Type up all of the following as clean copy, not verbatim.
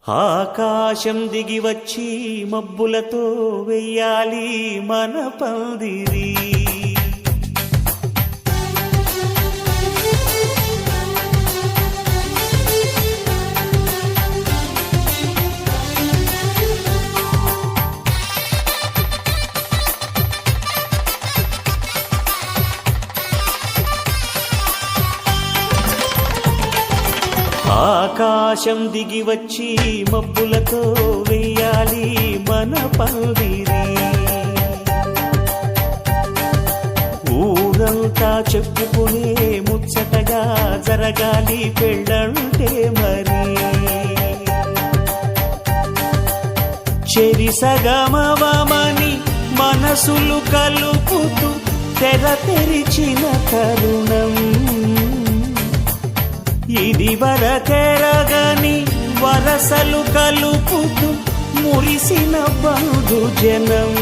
ఆకాశం దిగి వచ్చి మబ్బులతో వెయ్యాలి మన పందిరి. ఆకాశం దిగి వచ్చి మబ్బులతో వెయ్యాలి మన పందిరి. ఊరంతా చెప్పుకునే ముచ్చటగా జరగాలి పెళ్ళంటే మరి. చెరిసగమవమని మనసులు కలుపుతూ తెర తెరిచిన తరుణం ఇది వరకెరగని వరసలు కలుపుతూ మురిసిన బంధు జనం.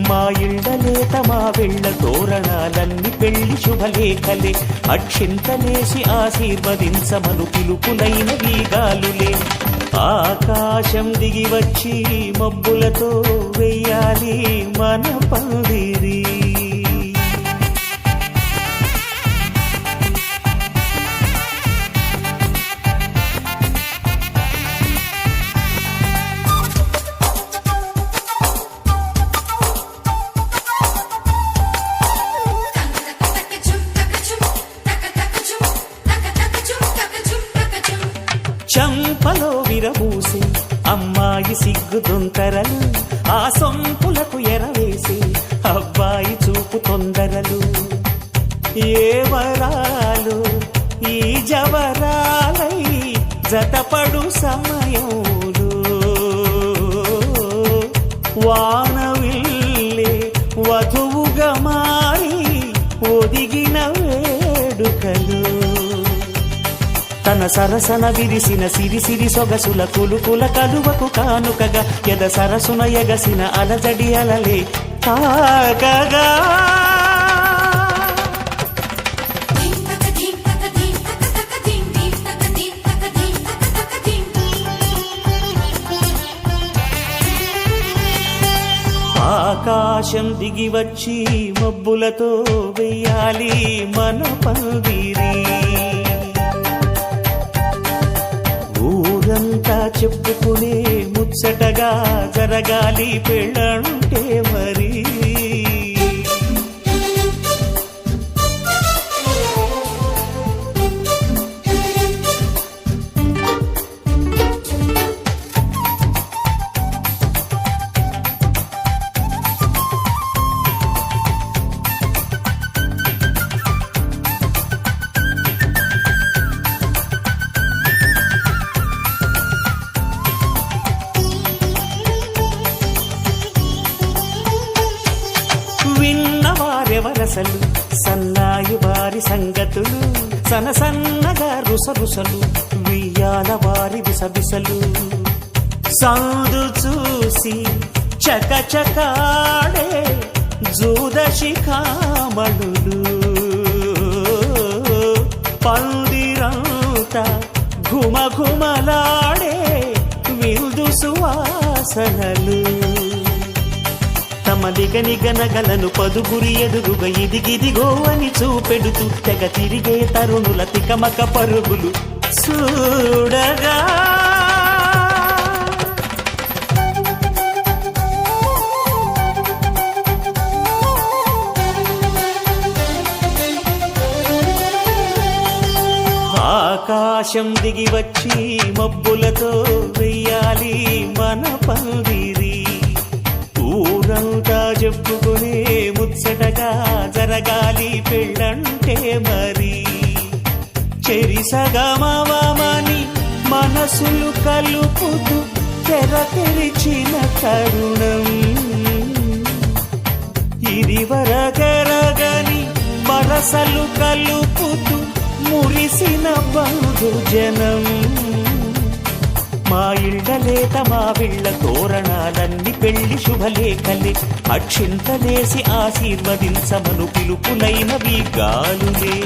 మా ఇళ్ళలేత మా వెళ్ళ తోరణాలన్నీ పెళ్లి శుభలేఖలే. అక్షింతలేసి ఆశీర్వదించమను పిలుపులైన వీగాలులే. ఆకాశం దిగి వచ్చి మబ్బులతో వెయ్యాలి మన పందిరి. చంపలో విరబూసి అమ్మాయి సిగ్గుదొంతరలు, ఆ సొంపులకు ఎరవేసి అబ్బాయి చూపు తొందరలు. ఏ వరాలు ఈ జవరాలై జతపడు సమయంలో వానవిల్లే వధువుగా మారి ఒదిగిన వేడుకలు. తన సరసన విరిసిన సిరిసిరి సొగసుల కులుకుల కలువకు కానుకగా ఎద సరసున ఎగసిన అలజడి అలలే తాకగా. ఆకాశం దిగి వచ్చి మబ్బులతో వెయ్యాలి మన పందిరి. ఊరంతా చెప్పుకునే ముచ్చటగా జరగాలి పెళ్ళంటే మరి. విన్నవారెవరసలు సన్నాయి వారి సంగతులు, సనసన్నగా రుసరుసలు వియ్యాల వారి విసవిసలు. సందు చూసి చకచకాడే జూదశిఖామణులు, పందిరంతా ఘుమఘుమలాడే విందు సువాసనలు. తమ దిగనిగనగలను పదుగురి ఎదురుగా ఇదిగిదిగో అని చూపెడుతూ తెగ తిరిగే తరుణుల తికమక పరుగులు చూడగా. ఆకాశం దిగి వచ్చి మబ్బులతో వెయ్యాలి మన పందిరి. ఊరంతా చెప్పుకునే ముచ్చటగా జరగాలి పెళ్ళంటే మరి. చెరిసగమవమని మనసులు కలుపుతూ తెర తెరిచిన తరుణం ఇది వరకెరగని వరసలు కలుపుతూ మురిసిన బంధు జనం. మా ఇళ్ళలేత మా వెళ్ళ తోరణాలన్నీ పెళ్లి శుభలేఖలే. అక్షింతలేసి ఆశీర్వదించమను పిలుపులైన వీగాలులే.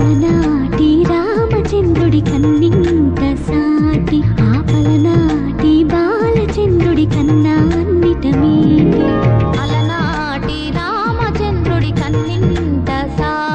అలనాటి రామచంద్రుడి కన్నా